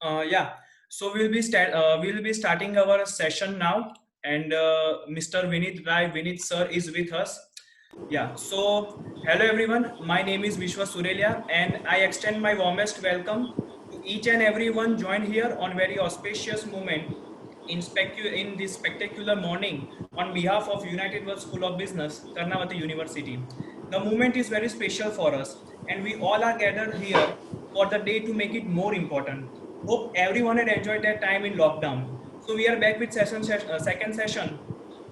Yeah, so we'll be starting our session now, and Mr. Vineet Rai, Vineet sir is with us. Yeah, so hello everyone. My name is Vishwa Surelia, and I extend my warmest welcome to each and everyone joined here on very auspicious moment in this spectacular morning on behalf of Unitedworld School of Business, Karnavati University. The moment is very special for us, and we all are gathered here for the day to make it more important. Hope everyone had enjoyed their time in lockdown. So we are back with second session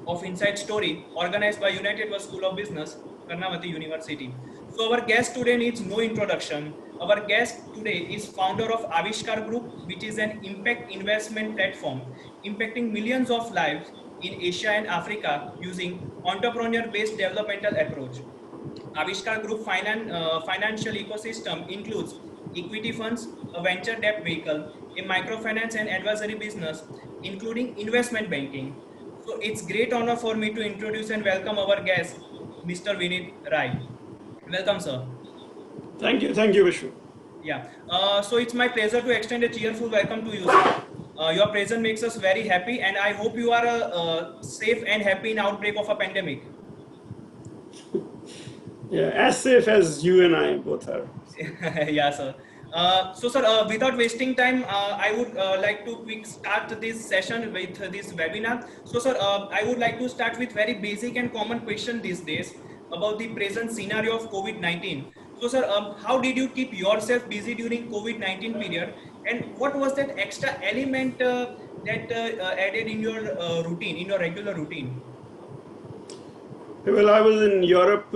of Inside Story organized by Unitedworld School of Business, Karnavati University. So our guest today needs no introduction. Our guest today is founder of Aavishkaar Group, which is an impact investment platform impacting millions of lives in Asia and Africa using entrepreneur-based developmental approach. Aavishkaar Group financial ecosystem includes equity funds, a venture debt vehicle, a microfinance and advisory business, including investment banking. So it's great honor for me to introduce and welcome our guest, Mr. Vineet Rai. Welcome, sir. Thank you, Vishnu. Yeah. So it's my pleasure to extend a cheerful welcome to you, sir. Your presence makes us very happy, and I hope you are safe and happy in outbreak of a pandemic. Yeah, as safe as you and I both are. Yeah, sir. Sir, without wasting time, I would like to quick start this session with this webinar. So, sir, I would like to start with very basic and common question these days about the present scenario of COVID-19. So, sir, how did you keep yourself busy during COVID-19 period, and what was that extra element that added in your routine, in your regular routine? Well, I was in Europe,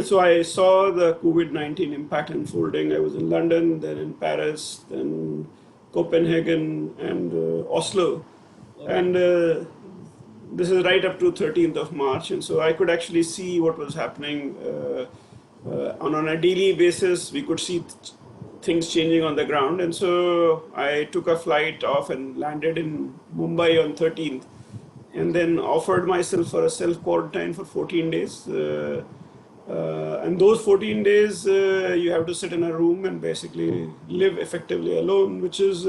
so I saw the COVID-19 impact unfolding. I was in London, then in Paris, then Copenhagen, and Oslo. Okay. And this is right up to 13th of March. And so I could actually see what was happening on a daily basis. We could see things changing on the ground. And so I took a flight off and landed in Mumbai on 13th. And then offered myself for a self-quarantine for 14 days. And those 14 days, you have to sit in a room and basically live effectively alone, which is,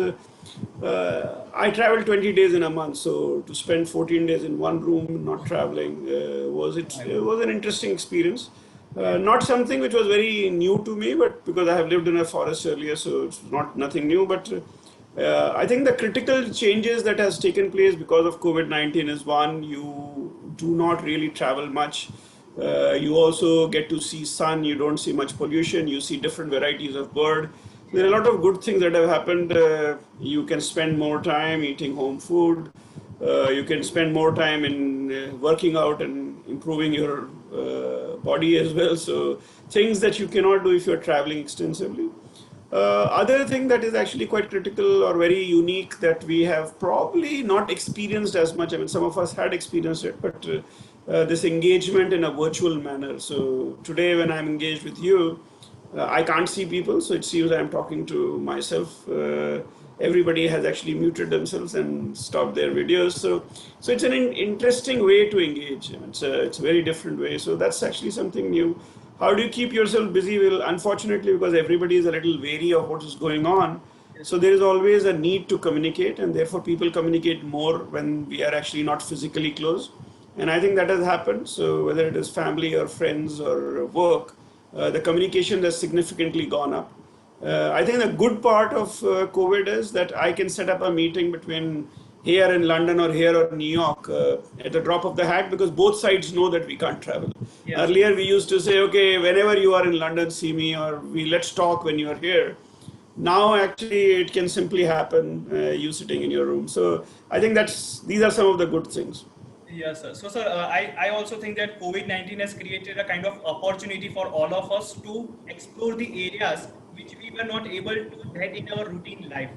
I traveled 20 days in a month. So to spend 14 days in one room, not traveling, it was an interesting experience. Not something which was very new to me, but because I have lived in a forest earlier, so it's nothing new. But I think the critical changes that has taken place because of COVID-19 is one, you do not really travel much. You also get to see sun, you don't see much pollution, you see different varieties of bird. There are a lot of good things that have happened. You can spend more time eating home food. You can spend more time in working out and improving your body as well. So things that you cannot do if you're traveling extensively. Other thing that is actually quite critical or very unique that we have probably not experienced as much. I mean, some of us had experienced it, but this engagement in a virtual manner. So today when I'm engaged with you, I can't see people, so it seems I'm talking to myself. Everybody has actually muted themselves and stopped their videos. So it's an interesting way to engage. It's a very different way. So that's actually something new. How do you keep yourself busy? Well, unfortunately, because everybody is a little wary of what is going on, so there is always a need to communicate, and therefore people communicate more when we are actually not physically close. And I think that has happened. So whether it is family or friends or work, the communication has significantly gone up. I think the good part of COVID is that I can set up a meeting between here in London or here or New York at the drop of the hat, because both sides know that we can't travel. Yes. Earlier we used to say, okay, whenever you are in London, see me, or let's talk when you are here. Now actually it can simply happen, you sitting in your room. So I think these are some of the good things. Yes, sir. So, sir, I also think that COVID-19 has created a kind of opportunity for all of us to explore the areas which we were not able to get in our routine life.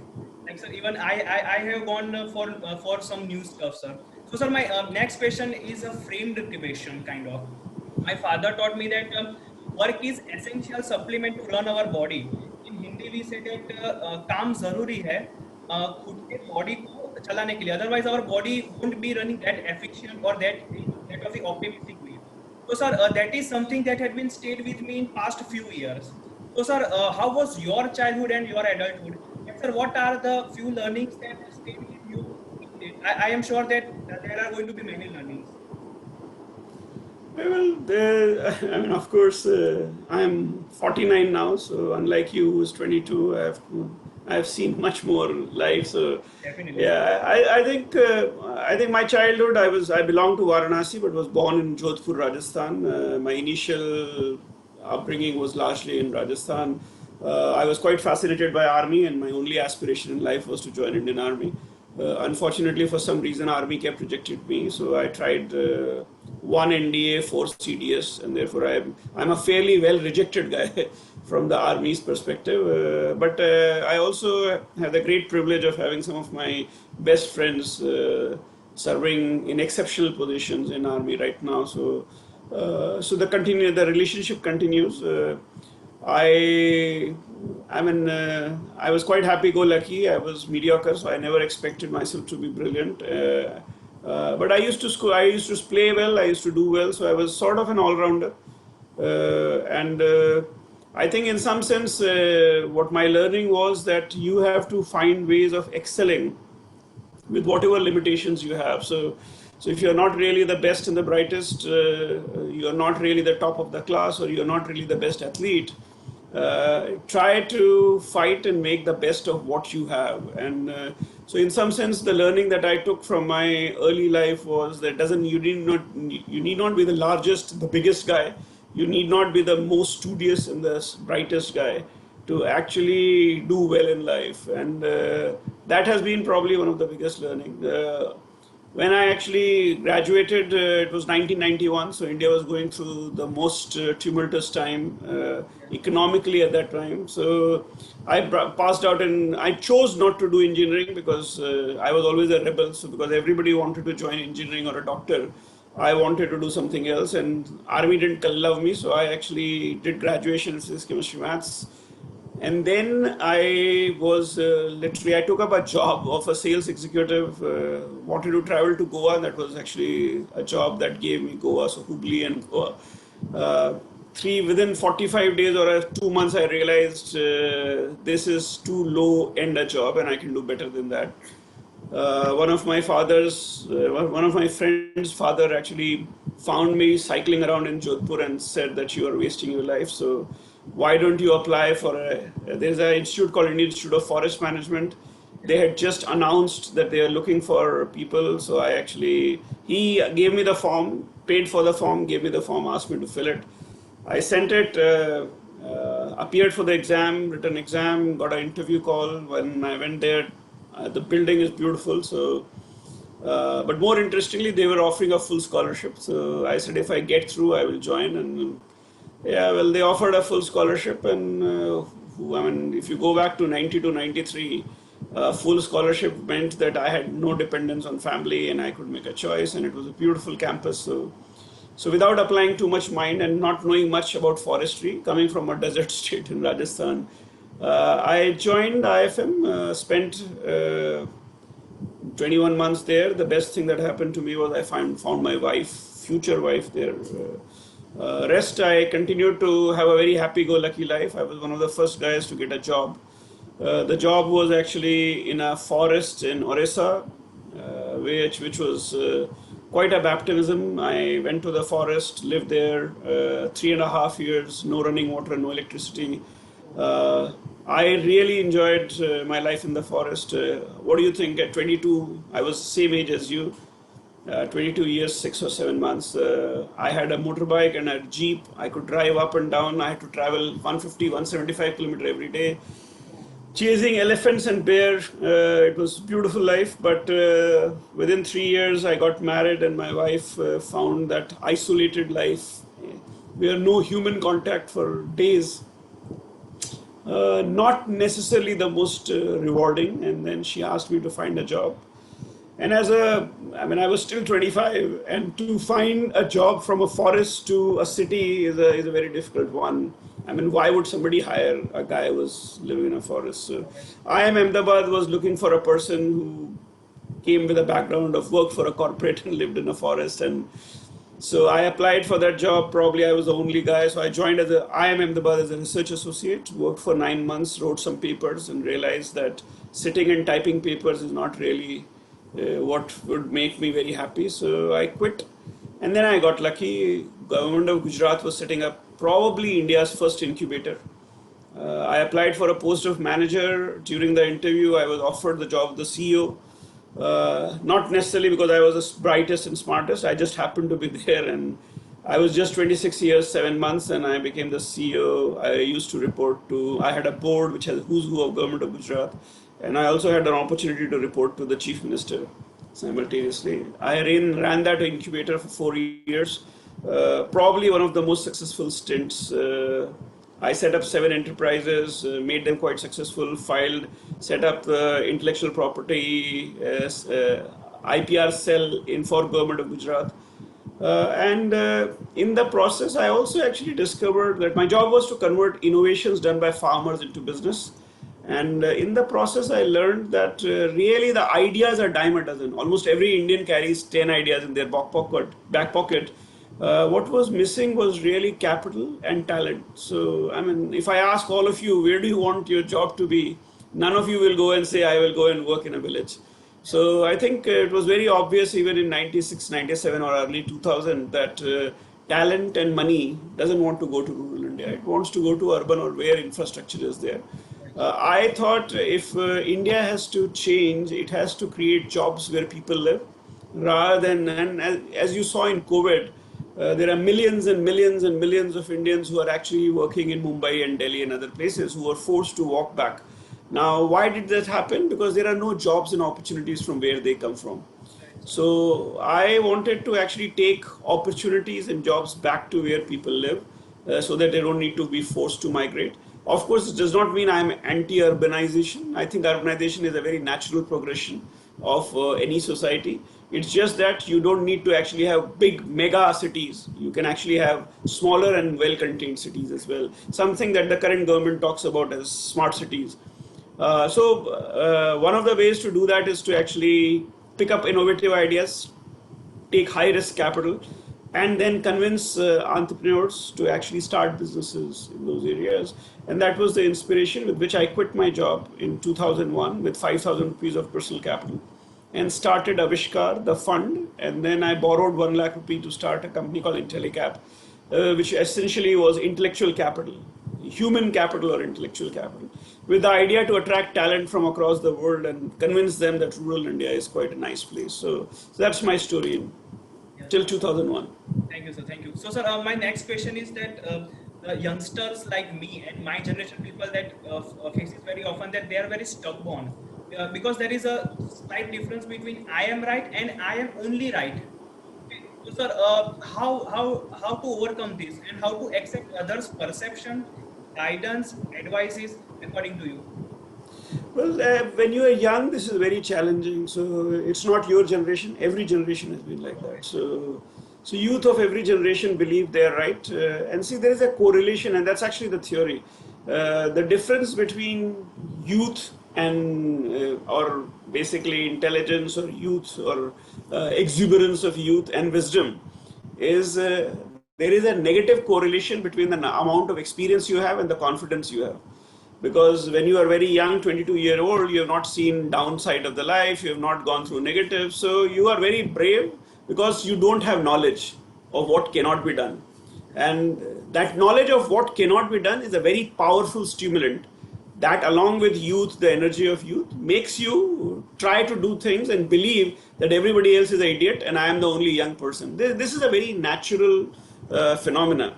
Like, sir, even I have gone for some new stuff, sir. So, sir, my next question is a framed question, kind of. My father taught me that work is essential supplement to run our body. In Hindi, we say that काम जरूरी है खुद के body को चलाने के लिए, otherwise our body won't be running that efficient or that of the optimistic way. So, sir, that is something that had been stayed with me in past few years. So, sir, how was your childhood and your adulthood? And, sir, what are the few learnings that stayed with you till date? I am sure that there are going to be many learnings. Well, I mean, of course, I'm 49 now, so unlike you, who's 22, I've seen much more life. So, Definitely, sir. yeah, I think my childhood, I belong to Varanasi, but was born in Jodhpur, Rajasthan. My initial upbringing was largely in Rajasthan. I was quite fascinated by army, and my only aspiration in life was to join Indian Army. Unfortunately, for some reason, Army kept rejecting me, so I tried one NDA, four CDS, and therefore I'm a fairly well rejected guy from the Army's perspective. But I also have the great privilege of having some of my best friends serving in exceptional positions in Army right now. So the relationship continues. I I was quite happy-go-lucky. I was mediocre, so I never expected myself to be brilliant. But I used to play well. I used to do well, so I was sort of an all-rounder. And I think, in some sense, what my learning was that you have to find ways of excelling with whatever limitations you have. So if you're not really the best and the brightest, you're not really the top of the class, or you're not really the best athlete, try to fight and make the best of what you have. And so in some sense, the learning that I took from my early life was that you need not be the largest, the biggest guy. You need not be the most studious and the brightest guy to actually do well in life. And that has been probably one of the biggest learning. When I actually graduated, it was 1991, so India was going through the most tumultuous time economically at that time. So I passed out, and I chose not to do engineering because I was always a rebel. So because everybody wanted to join engineering or a doctor, I wanted to do something else, and Army didn't love me, so I actually did graduation in physics, chemistry, maths. And then I took up a job of a sales executive, wanted to travel to Goa. That was actually a job that gave me Goa, so Hubli and Goa. Within 45 days or 2 months, I realized this is too low end a job, and I can do better than that. One of my friend's father actually found me cycling around in Jodhpur and said that you are wasting your life. So why don't you apply for there's an institute called Indian Institute of Forest Management. They had just announced that they are looking for people. So he gave me the form, paid for the form, gave me the form, asked me to fill it. I sent it, appeared for the exam, written exam, got an interview call. When I went there, the building is beautiful. But more interestingly, they were offering a full scholarship. So I said, if I get through, I will join. And yeah, well, they offered a full scholarship. And if you go back to 92, 93, full scholarship meant that I had no dependence on family and I could make a choice. And it was a beautiful campus. So without applying too much mind and not knowing much about forestry, coming from a desert state in Rajasthan, I joined IFM, spent 21 months there. The best thing that happened to me was I found my future wife there. Rest, I continued to have a very happy-go-lucky life. I was one of the first guys to get a job. The job was actually in a forest in Orissa, which was quite a baptism. I went to the forest, lived there 3.5 years, no running water, no electricity. I really enjoyed my life in the forest. What do you think? At 22, I was the same age as you. 22 years, 6 or 7 months. I had a motorbike and a jeep. I could drive up and down. I had to travel 150, 175 kilometers every day, chasing elephants and bear. It was a beautiful life. But within 3 years, I got married, and my wife found that isolated life, where no human contact for days, not necessarily the most rewarding. And then she asked me to find a job. And I was still 25, and to find a job from a forest to a city is a very difficult one. Why would somebody hire a guy who was living in a forest? So IIM Ahmedabad was looking for a person who came with a background of work for a corporate and lived in a forest. And So I applied for that job. Probably I was the only guy. So I joined as a IIM Ahmedabad as a research associate. Worked for 9 months, wrote some papers, and realized that sitting and typing papers is not really what would make me very happy. So I quit, and then I got lucky. Government of Gujarat was setting up probably India's first incubator. I applied for a post of manager. During the interview, I was offered the job of the CEO. Not necessarily because I was the brightest and smartest. I just happened to be there, and I was just 26 years, 7 months, and I became the CEO. I used to report to. I had a board which has who's who of government of Gujarat, and I also had an opportunity to report to the chief minister simultaneously. I ran that incubator for 4 years. Probably one of the most successful stints. I set up 7 enterprises, made them quite successful, filed, set up intellectual property IPR cell in for government of Gujarat. And in the process, I also actually discovered that my job was to convert innovations done by farmers into business. And in the process, I learned that really the ideas are dime a dozen. Almost every Indian carries 10 ideas in their back pocket. What was missing was really capital and talent. So, I mean, if I ask all of you, where do you want your job to be? None of you will go and say, I will go and work in a village. So I think it was very obvious even in 96, 97 or early 2000 that talent and money doesn't want to go to rural India. It wants to go to urban or where infrastructure is there. I thought if India has to change, it has to create jobs where people live rather than, and as you saw in COVID, there are millions and millions and millions of Indians who are actually working in Mumbai and Delhi and other places who are forced to walk back. Now, why did that happen? Because there are no jobs and opportunities from where they come from. So I wanted to actually take opportunities and jobs back to where people live so that they don't need to be forced to migrate. Of course, it does not mean I'm anti-urbanization. I think urbanization is a very natural progression of any society. It's just that you don't need to actually have big mega cities. You can actually have smaller and well-contained cities as well. Something that the current government talks about as smart cities. So one of the ways to do that is to actually pick up innovative ideas, take high risk capital, and then convince entrepreneurs to actually start businesses in those areas. And that was the inspiration with which I quit my job in 2001 with 5,000 rupees of personal capital and started Aavishkaar, the fund. And then I borrowed 1 lakh rupee to start a company called IntelliCap, which essentially was intellectual capital, human capital or intellectual capital, with the idea to attract talent from across the world and convince them that rural India is quite a nice place. So that's my story till 2001. Thank you, sir. Thank you. So, sir, my next question is that the youngsters like me and my generation people that faces very often that they are very stubborn because there is a slight difference between I am right and I am only right. Okay. So, sir, how to overcome this and how to accept others' perception, guidance, advices according to you? Well, when you are young, this is very challenging. So it's not your generation. Every generation has been like that. So youth of every generation believe they are right. And see, there is a correlation, and that's actually the theory. The difference between youth and or basically intelligence or youth or exuberance of youth and wisdom is there is a negative correlation between the amount of experience you have and the confidence you have, because when you are very young, 22-year-old, you have not seen downside of the life, you have not gone through negative, so you are very brave because you don't have knowledge of what cannot be done. And that knowledge of what cannot be done is a very powerful stimulant that, along with youth, the energy of youth, makes you try to do things and believe that everybody else is an idiot and I am the only young person. This is a very natural phenomena.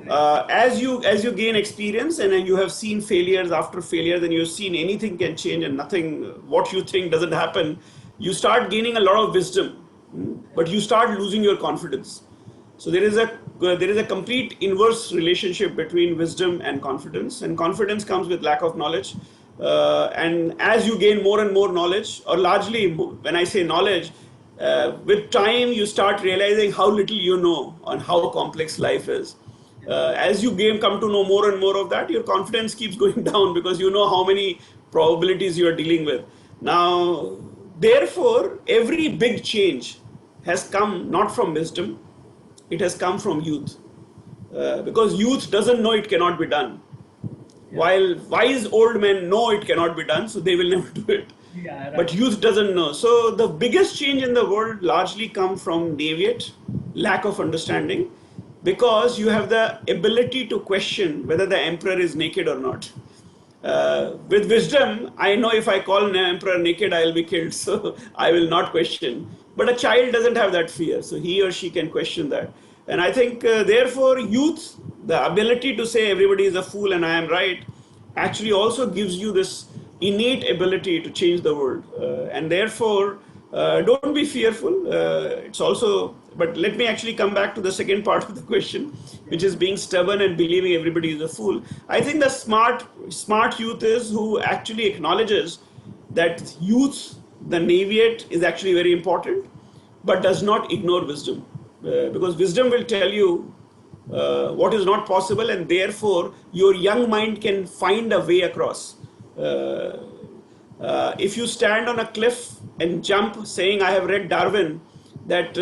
As you gain experience and you have seen failures after failures and you've seen anything can change and nothing what you think doesn't happen, you start gaining a lot of wisdom, but you start losing your confidence. So there is a complete inverse relationship between wisdom and confidence comes with lack of knowledge. And as you gain more and more knowledge, or largely when I say knowledge, with time you start realizing how little you know on how complex life is. As you come to know more and more of that, your confidence keeps going down because you know how many probabilities you are dealing with. Now, therefore, every big change has come not from wisdom, it has come from youth. Because youth doesn't know it cannot be done. While wise old men know it cannot be done, so they will never do it. Yeah, But right. youth doesn't know. So the biggest change in the world largely come from deviate, lack of understanding, because you have the ability to question whether the emperor is naked or not. With wisdom, I know if I call an emperor naked, I'll be killed, so I will not question. But a child doesn't have that fear, so he or she can question that. And I think, therefore, youth, the ability to say everybody is a fool and I am right, actually also gives you this innate ability to change the world. And therefore, don't be fearful. It's also, but let me actually come back to the second part of the question, which is being stubborn and believing everybody is a fool. I think the smart youth is who actually acknowledges that youth, the naviate, is actually very important, but does not ignore wisdom. Because wisdom will tell you what is not possible, and therefore your young mind can find a way across. If you stand on a cliff and jump, saying, I have read Darwin, that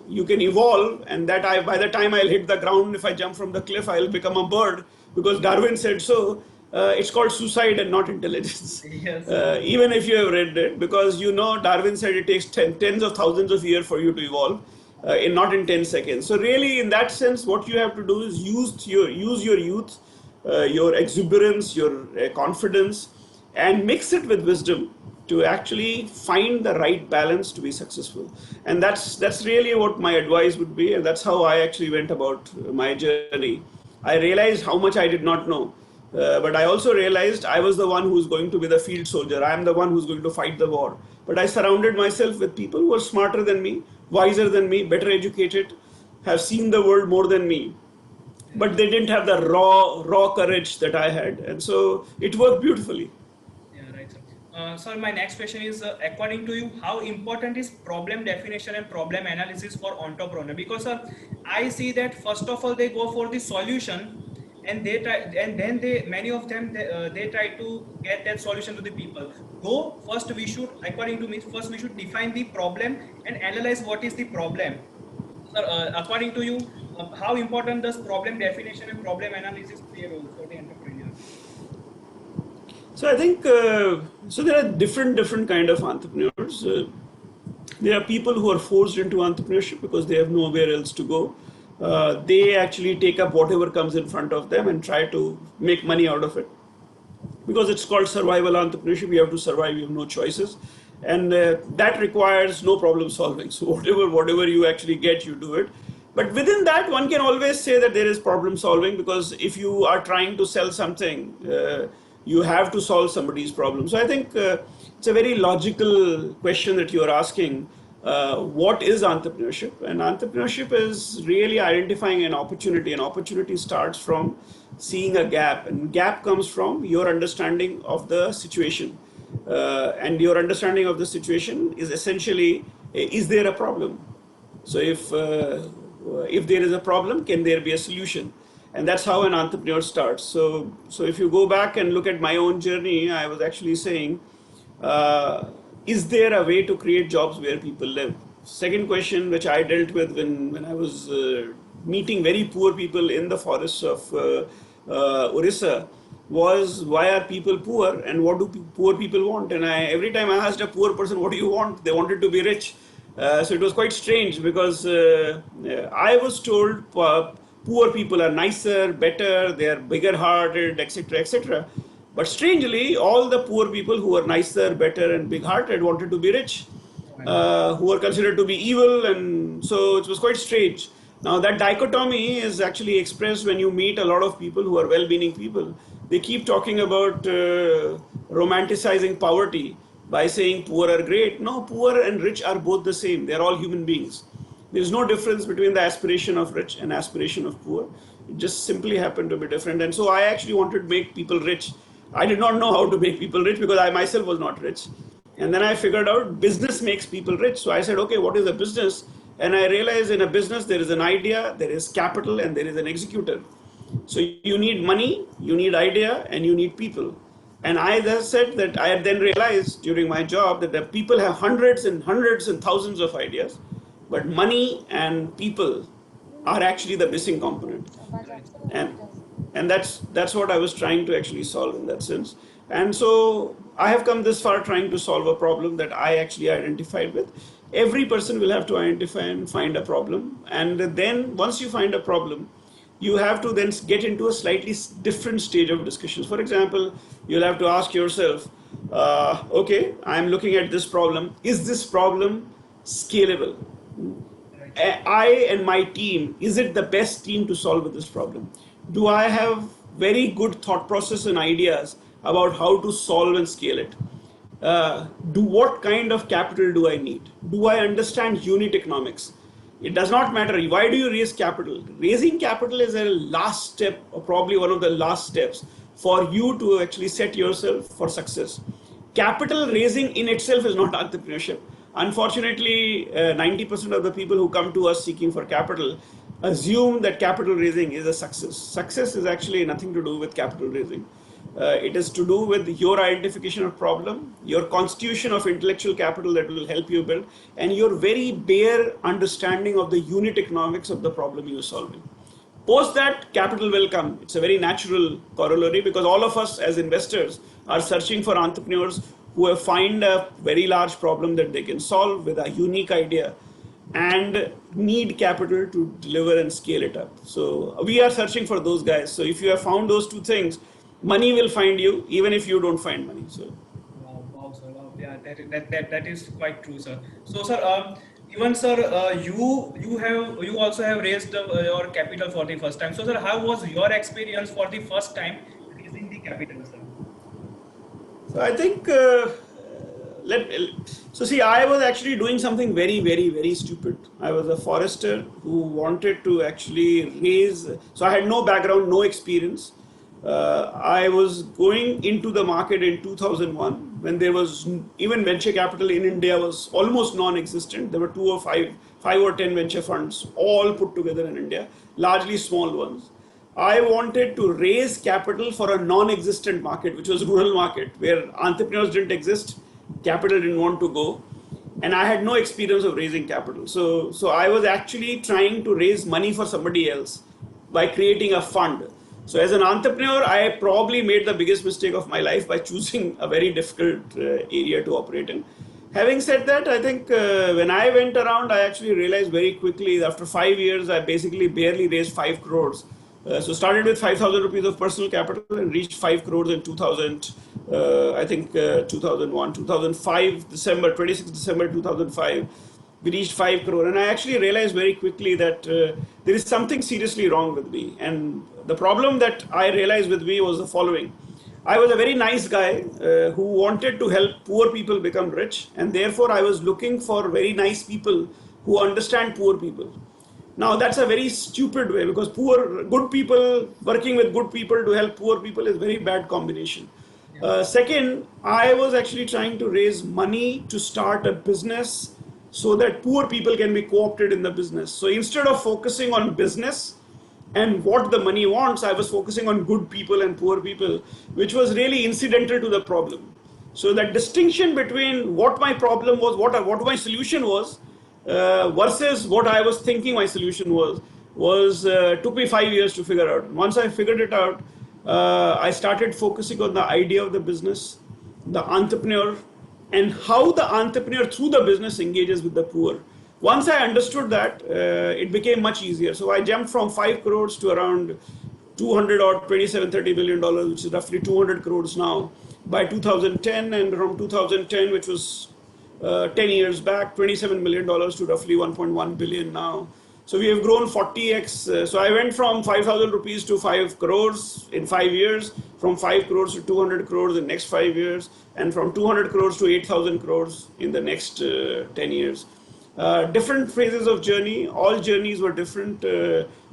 you can evolve, and that by the time I'll hit the ground, if I jump from the cliff, I'll become a bird, because Darwin said so. It's called suicide and not intelligence. Yes. Even if you have read it, because Darwin said it takes tens of thousands of years for you to evolve, not in 10 seconds. So really, in that sense, what you have to do is use your youth, your exuberance, your confidence, and mix it with wisdom to actually find the right balance to be successful. And that's really what my advice would be, and that's how I actually went about my journey. I realized how much I did not know. But I also realized I was the one who's going to be the field soldier. I am the one who's going to fight the war. But I surrounded myself with people who are smarter than me, wiser than me, better educated, have seen the world more than me. But they didn't have the raw courage that I had. And so it worked beautifully. Yeah, right, sir. Sir, my next question is, according to you, how important is problem definition and problem analysis for entrepreneur? Because I see that first of all they go for the solution, and they try, and then many of them they try to get that solution to the people. Though first we should, according to me, first we should define the problem and analyze what is the problem. Sir, according to you, how important does problem definition and problem analysis play a role for the entrepreneur? So I think so. There are different kind of entrepreneurs. There are people who are forced into entrepreneurship because they have nowhere else to go. They actually take up whatever comes in front of them and try to make money out of it. Because it's called survival entrepreneurship, you have to survive, you have no choices. And that requires no problem solving. So whatever you actually get, you do it. But within that, one can always say that there is problem solving, because if you are trying to sell something, you have to solve somebody's problem. So I think it's a very logical question that you are asking. What is entrepreneurship? And entrepreneurship is really identifying an opportunity. An opportunity starts from seeing a gap, and gap comes from your understanding of the situation. And your understanding of the situation is essentially, is there a problem? So if there is a problem, can there be a solution? And that's how an entrepreneur starts. So if you go back and look at my own journey, I was actually saying, is there a way to create jobs where people live? Second question, which I dealt with when I was meeting very poor people in the forests of Orissa, was why are people poor and what do poor people want? And every time I asked a poor person, what do you want? They wanted to be rich. So it was quite strange, because I was told poor people are nicer, better, they are bigger hearted, etc., etc. But strangely, all the poor people who are nicer, better, and big hearted wanted to be rich, who were considered to be evil, and so it was quite strange. Now, that dichotomy is actually expressed when you meet a lot of people who are well meaning people. They keep talking about romanticizing poverty by saying poor are great. No, poor and rich are both the same. They are all human beings. There is no difference between the aspiration of rich and aspiration of poor. It just simply happened to be different. And so I actually wanted to make people rich. I did not know how to make people rich because I myself was not rich. And then I figured out business makes people rich. So I said, okay, what is a business? And I realized in a business, there is an idea, there is capital, and there is an executor. So you need money, you need idea, and you need people. And I just said that I had then realized during my job that the people have hundreds and hundreds and thousands of ideas, but money and people are actually the missing component. and and that's what I was trying to actually solve in that sense. And so I have come this far trying to solve a problem that I actually identified with. Every person will have to identify and find a problem, and then once you find a problem, you have to then get into a slightly different stage of discussions. For example, you'll have to ask yourself, okay, I'm looking at this problem. Is this problem scalable? I and my team, is it the best team to solve this problem? Do I have very good thought process and ideas about how to solve and scale it? What kind of capital do I need? Do I understand unit economics? It does not matter. Why do you raise capital? Raising capital is a last step, or probably one of the last steps for you to actually set yourself for success. Capital raising in itself is not entrepreneurship. Unfortunately, 90% of the people who come to us seeking for capital assume that capital raising is a success. Success is actually nothing to do with capital raising. It is to do with your identification of problem, your constitution of intellectual capital that will help you build, and your very bare understanding of the unit economics of the problem you're solving. Post that, capital will come. It's a very natural corollary, because all of us as investors are searching for entrepreneurs who have find a very large problem that they can solve with a unique idea and need capital to deliver and scale it up. So we are searching for those guys. So if you have found those two things, money will find you even if you don't find money. So Wow, sir. Wow. Yeah, that is quite true, sir. So, sir, even sir, you also have raised your capital for the first time. So, sir, how was your experience for the first time raising the capital, sir? So I think I was actually doing something very, very, very stupid. I was a forester who wanted to actually raise. So I had no background, no experience. I was going into the market in 2001 when there was even venture capital in India was almost non-existent. There were 5 or 10 venture funds all put together in India, largely small ones. I wanted to raise capital for a non-existent market, which was rural market, where entrepreneurs didn't exist, capital didn't want to go, and I had no experience of raising capital. So I was actually trying to raise money for somebody else by creating a fund. So as an entrepreneur, I probably made the biggest mistake of my life by choosing a very difficult area to operate in. Having said that, I think when I went around, I actually realized very quickly, after 5 years, I basically barely raised 5 crores. So started with 5,000 rupees of personal capital and reached 5 crores in 2000, 2001, 2005, December, 26 December 2005. We reached 5 crore, and I actually realized very quickly that there is something seriously wrong with me. And the problem that I realized with me was the following. I was a very nice guy who wanted to help poor people become rich, and therefore I was looking for very nice people who understand poor people. Now that's a very stupid way, because good people working with good people to help poor people is a very bad combination. Second, I was actually trying to raise money to start a business so that poor people can be co-opted in the business. So instead of focusing on business and what the money wants, I was focusing on good people and poor people, which was really incidental to the problem. So that distinction between what my problem was, what my solution was, versus what I was thinking my solution was took me 5 years to figure out. Once I figured it out, I started focusing on the idea of the business, the entrepreneur, and how the entrepreneur through the business engages with the poor. Once I understood that, it became much easier. So I jumped from 5 crores to around 200 or 27-30 billion dollars, which is roughly 200 crores now, by 2010. And from 2010, which was 10 years back, $27 million to roughly 1.1 billion now. So we have grown 40x. So I went from 5,000 rupees to 5 crores in 5 years, from 5 crores to 200 crores in the next 5 years, and from 200 crores to 8,000 crores in the next 10 years. Different phases of journey, all journeys were different,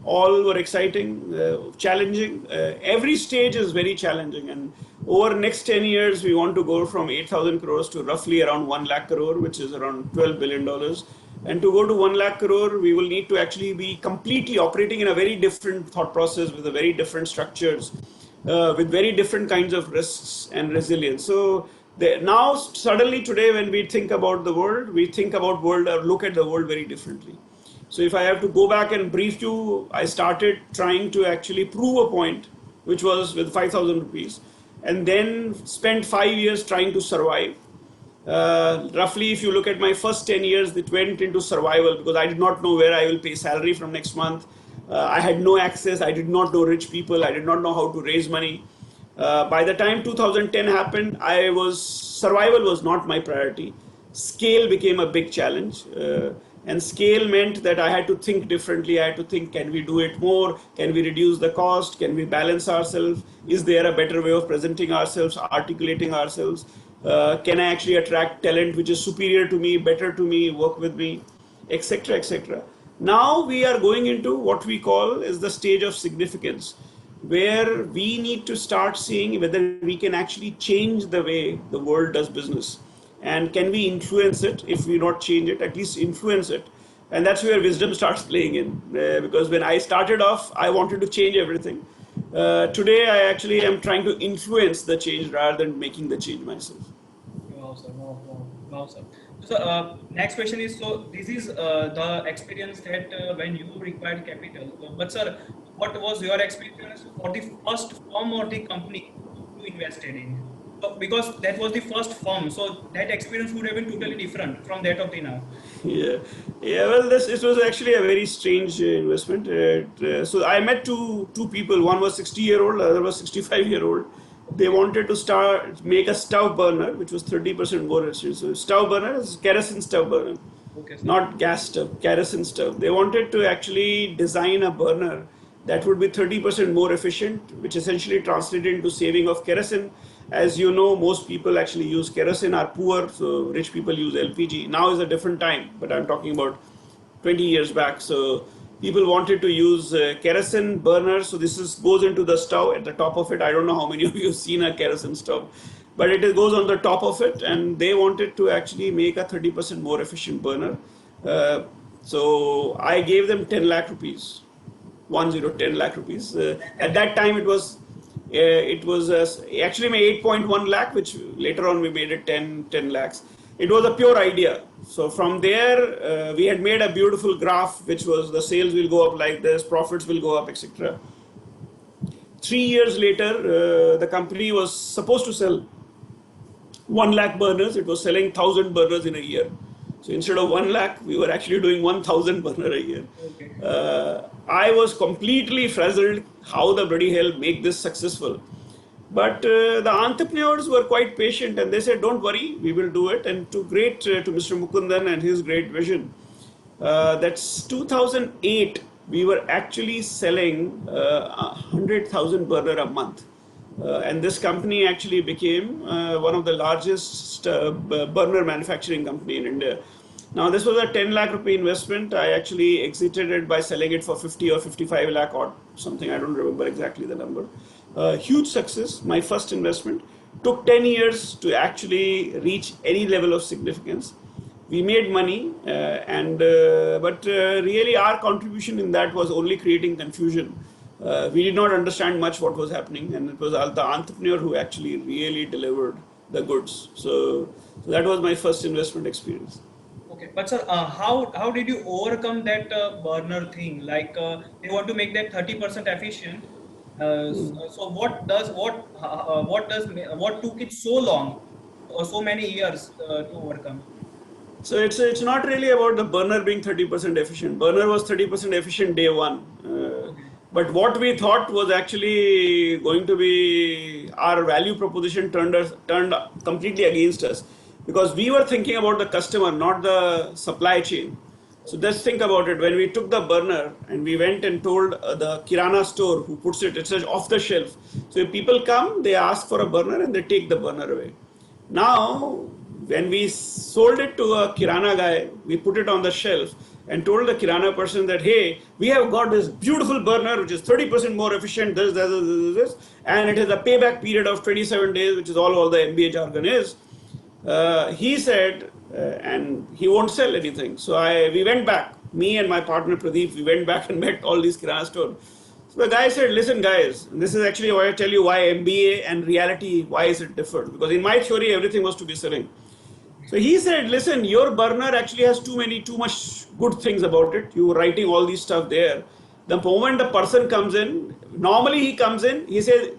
all were exciting, challenging. Every stage is very challenging, and over the next 10 years, we want to go from 8,000 crores to roughly around 1 lakh crore, which is around $12 billion. And to go to 1 lakh crore, we will need to actually be completely operating in a very different thought process with a very different structures, with very different kinds of risks and resilience. So now suddenly today when we think about the world, we think about world or look at the world very differently. So if I have to go back and brief you, I started trying to actually prove a point, which was with 5,000 rupees, and then spent 5 years trying to survive. Roughly, if you look at my first 10 years, it went into survival because I did not know where I will pay salary from next month. I had no access. I did not know rich people. I did not know how to raise money. By the time 2010 happened, survival was not my priority. Scale became a big challenge. And scale meant that I had to think differently. I had to think, can we do it more? Can we reduce the cost? Can we balance ourselves? Is there a better way of presenting ourselves, articulating ourselves? Can I actually attract talent which is superior to me, better to me, work with me, etc., etc. Now we are going into what we call is the stage of significance, where we need to start seeing whether we can actually change the way the world does business. And can we influence it? If we not change it, at least influence it. And that's where wisdom starts playing in. Because when I started off, I wanted to change everything. Today, I actually am trying to influence the change rather than making the change myself. Wow, sir. Wow, wow, wow, sir. So, next question is, so this is the experience that when you required capital. But, sir, what was your experience for the first firm or the company you invested in? So, because that was the first firm, so that experience would have been totally different from that of the now. Yeah, yeah. Well, it was actually a very strange investment. So I met two people. One was 60-year-old, the other was 65-year-old. They wanted to make a stove burner, which was 30% more efficient. So stove burner is kerosene stove burner, Okay, sir. not gas stove, kerosene stove. They wanted to actually design a burner that would be 30% more efficient, which essentially translated into saving of kerosene. As you know, most people actually use kerosene, are poor, so rich people use LPG. Now is a different time, but I'm talking about 20 years back. So people wanted to use kerosene burners. So goes into the stove at the top of it. I don't know how many of you have seen a kerosene stove, but goes on the top of it, and they wanted to actually make a 30% more efficient burner. So I gave them 10 lakh rupees, 10 lakh rupees. At that time, it was actually my 8.1 lakh, which later on we made it 10 lakhs. It was a pure idea. So from there, we had made a beautiful graph, which was the sales will go up like this, profits will go up, etc. 3 years later, the company was supposed to sell 1 lakh burners. It was selling 1,000 burners in a year. So instead of 1 lakh, we were actually doing 1,000 burner a year. Okay. I was completely frazzled how the bloody hell make this successful. But the entrepreneurs were quite patient, and they said, don't worry, we will do it. And to Mr. Mukundan and his great vision, that's 2008, we were actually selling 100,000 burner a month. And this company actually became one of the largest burner manufacturing company in India. Now, this was a 10 lakh rupee investment. I actually exited it by selling it for 50 or 55 lakh or something. I don't remember exactly the number. Huge success. My first investment took 10 years to actually reach any level of significance. We made money, but really our contribution in that was only creating confusion. We did not understand much what was happening, and it was the entrepreneur who actually really delivered the goods. So that was my first investment experience. Okay, but sir, how did you overcome that burner thing? Like they want to make that 30% efficient. So what took it so long or so many years to overcome? So it's not really about the burner being 30% efficient. Burner was 30% efficient day one. Okay. But what we thought was actually going to be our value proposition turned completely against us, because we were thinking about the customer, not the supply chain. So just think about it. When we took the burner and we went and told the Kirana store who puts it says off the shelf. So if people come, they ask for a burner and they take the burner away. Now, when we sold it to a Kirana guy, we put it on the shelf and told the Kirana person that, hey, we have got this beautiful burner which is 30% more efficient, this, and it has a payback period of 27 days, which is all the MBA jargon is. He said, and he won't sell anything. So we went back, me and my partner Pradeep, we went back and met all these Kirana stores. So the guy said, listen guys, this is actually why I tell you why MBA and reality, why is it different? Because in my theory, everything was to be selling. So he said, listen, your burner actually has too much good things about it. You were writing all these stuff there. The moment the person comes in, normally he comes in, he says,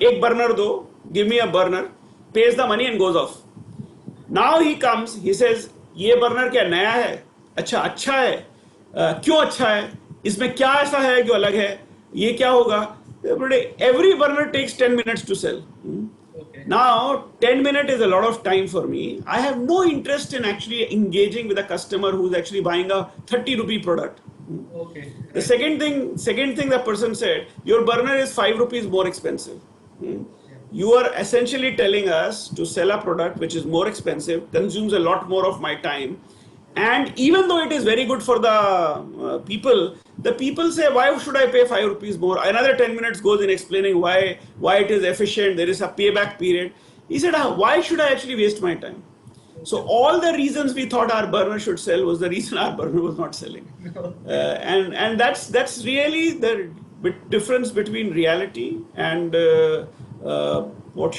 ek burner do, give me a burner, pays the money and goes off. Now he comes, he says, ये burner क्या नया है? अच्छा अच्छा है, क्यों अच्छा है? इसमें क्या ऐसा है जो अलग है? ये क्या होगा? Every burner takes 10 minutes to sell. Okay. Now, 10 minutes is a lot of time for me. I have no interest in actually engaging with a customer who's actually buying a 30 rupee product. Okay. The second thing the person said, your burner is 5 rupees more expensive. You are essentially telling us to sell a product which is more expensive, consumes a lot more of my time. And even though it is very good for the people say, why should I pay 5 rupees more? Another 10 minutes goes in explaining why it is efficient. There is a payback period. He said, why should I actually waste my time? So all the reasons we thought our burner should sell was the reason our burner was not selling. And that's really the difference between reality and what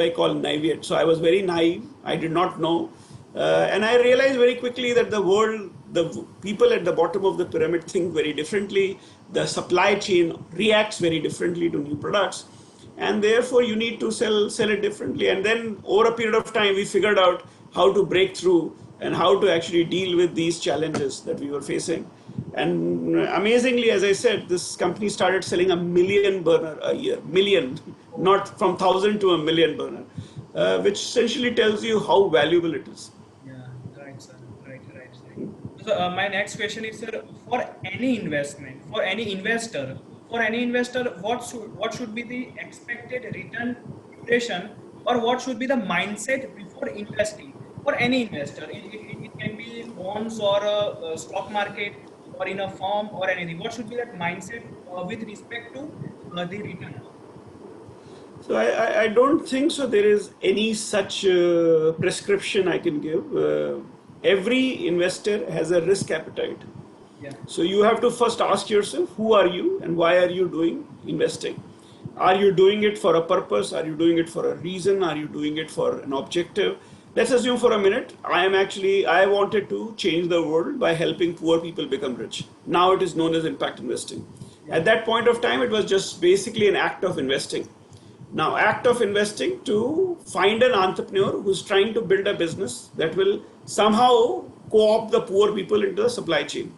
I call naive. So I was very naive. I did not know. And I realized very quickly that the people at the bottom of the pyramid think very differently. The supply chain reacts very differently to new products. And therefore you need to sell it differently. And then over a period of time, we figured out how to break through and how to actually deal with these challenges that we were facing. And amazingly, as I said, this company started selling 1 million burner a year, not from 1,000 to 1 million burner, which essentially tells you how valuable it is. Yeah, right, sir. Right. So my next question is, sir, for any investment, for any investor, what should be the expected return duration, or what should be the mindset before investing? For any investor, it can be bonds or stock market or in a firm or anything. What should be that mindset with respect to the return? So I don't think so. There is any such prescription I can give. Every investor has a risk appetite. Yeah. So you have to first ask yourself, who are you and why are you doing investing? Are you doing it for a purpose? Are you doing it for a reason? Are you doing it for an objective? Let's assume for a minute, I wanted to change the world by helping poor people become rich. Now it is known as impact investing. At that point of time, it was just basically an act of investing. Now, act of investing to find an entrepreneur who's trying to build a business that will somehow co-opt the poor people into the supply chain.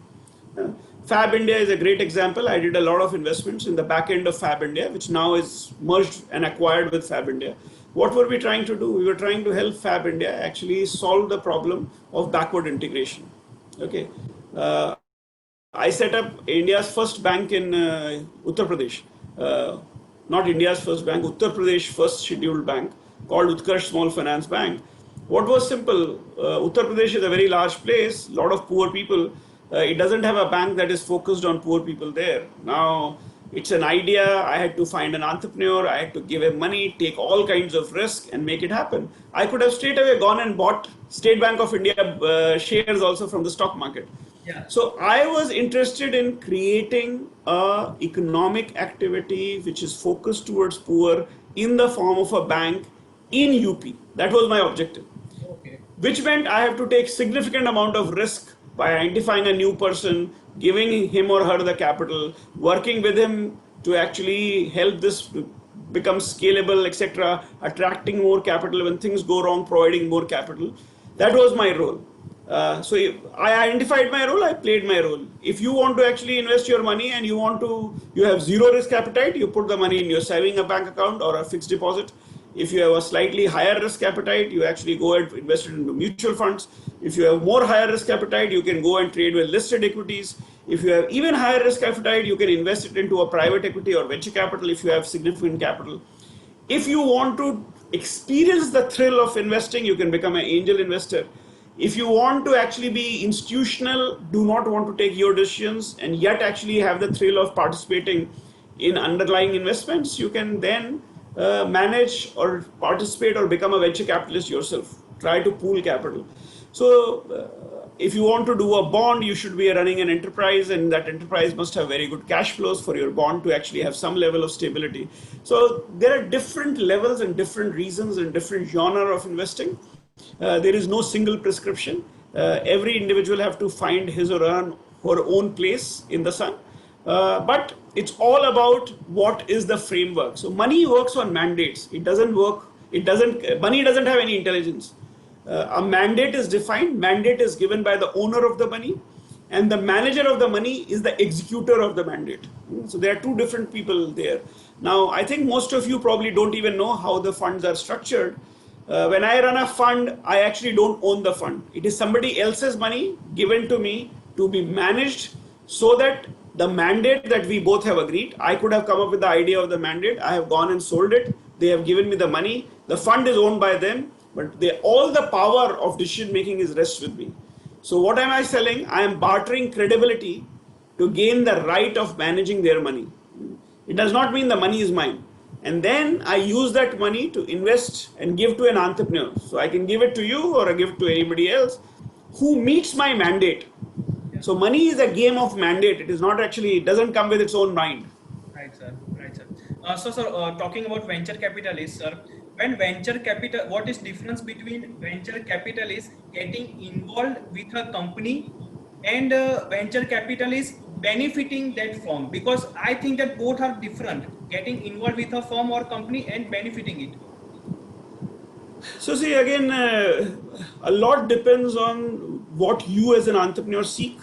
Fab India is a great example. I did a lot of investments in the back end of Fab India, which now is merged and acquired with Fab India. What were we trying to do? We were trying to help Fab India actually solve the problem of backward integration. Okay. I set up India's first bank in Uttar Pradesh. Not India's first bank, Uttar Pradesh first scheduled bank called Utkarsh Small Finance Bank. What was simple? Uttar Pradesh is a very large place, a lot of poor people. It doesn't have a bank that is focused on poor people there. Now, it's an idea. I had to find an entrepreneur. I had to give him money, take all kinds of risk and make it happen. I could have straight away gone and bought State Bank of India shares also from the stock market. Yeah. So I was interested in creating a economic activity which is focused towards poor in the form of a bank in UP. That was my objective. Okay. Which meant I have to take significant amount of risk by identifying a new person, giving him or her the capital, working with him to actually help this become scalable, etc., attracting more capital when things go wrong, providing more capital. That was my role. So I identified my role, I played my role. If you want to actually invest your money and you have zero risk appetite, you put the money in your saving a bank account or a fixed deposit. If you have a slightly higher risk appetite, you actually go and invest it into mutual funds. If you have more higher risk appetite, you can go and trade with listed equities. If you have even higher risk appetite, you can invest it into a private equity or venture capital if you have significant capital. If you want to experience the thrill of investing, you can become an angel investor. If you want to actually be institutional, do not want to take your decisions and yet actually have the thrill of participating in underlying investments, you can then manage or participate or become a venture capitalist yourself. Try to pool capital. So if you want to do a bond, you should be running an enterprise, and that enterprise must have very good cash flows for your bond to actually have some level of stability. So there are different levels and different reasons and different genre of investing. There is no single prescription. Every individual have to find his or her own place in the sun. But it's all about what is the framework. So money works on mandates. It doesn't work. It doesn't. Money doesn't have any intelligence. A mandate is defined. Mandate is given by the owner of the money, and the manager of the money is the executor of the mandate. So there are two different people there. Now, I think most of you probably don't even know how the funds are structured. When I run a fund, I actually don't own the fund. It is somebody else's money given to me to be managed so that the mandate that we both have agreed, I could have come up with the idea of the mandate. I have gone and sold it. They have given me the money. The fund is owned by them, but all the power of decision making is rests with me. So what am I selling? I am bartering credibility to gain the right of managing their money. It does not mean the money is mine. And then I use that money to invest and give to an entrepreneur. So I can give it to you or I give it to anybody else who meets my mandate. So money is a game of mandate. It is not actually, it doesn't come with its own mind. Right, sir. Right, sir. So, sir, talking about venture capitalists, sir, when venture capital, what is difference between venture capitalists getting involved with a company and venture capitalists benefiting that firm? Because I think that both are different. Getting involved with a firm or company and benefiting it. So see again, a lot depends on what you as an entrepreneur seek.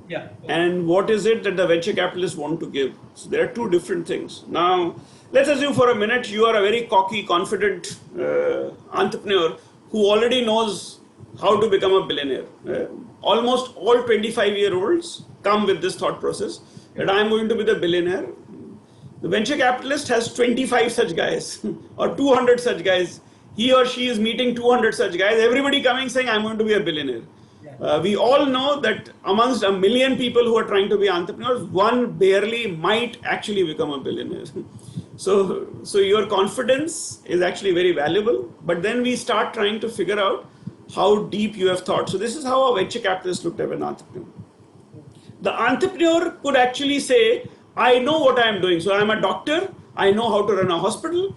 Yeah. And what is it that the venture capitalists want to give? So there are two different things. Now, let's assume for a minute you are a very cocky, confident entrepreneur who already knows how to become a billionaire. Almost all 25-year-olds come with this thought process that I am going to be the billionaire. The venture capitalist has 25 such guys or 200 such guys. He or she is meeting 200 such guys. Everybody coming saying, I'm going to be a billionaire. We all know that amongst a million people who are trying to be entrepreneurs, one barely might actually become a billionaire. So your confidence is actually very valuable. But then we start trying to figure out how deep you have thought. So this is how a venture capitalist looked at an entrepreneur. The entrepreneur could actually say, I know what I am doing. So I am a doctor. I know how to run a hospital.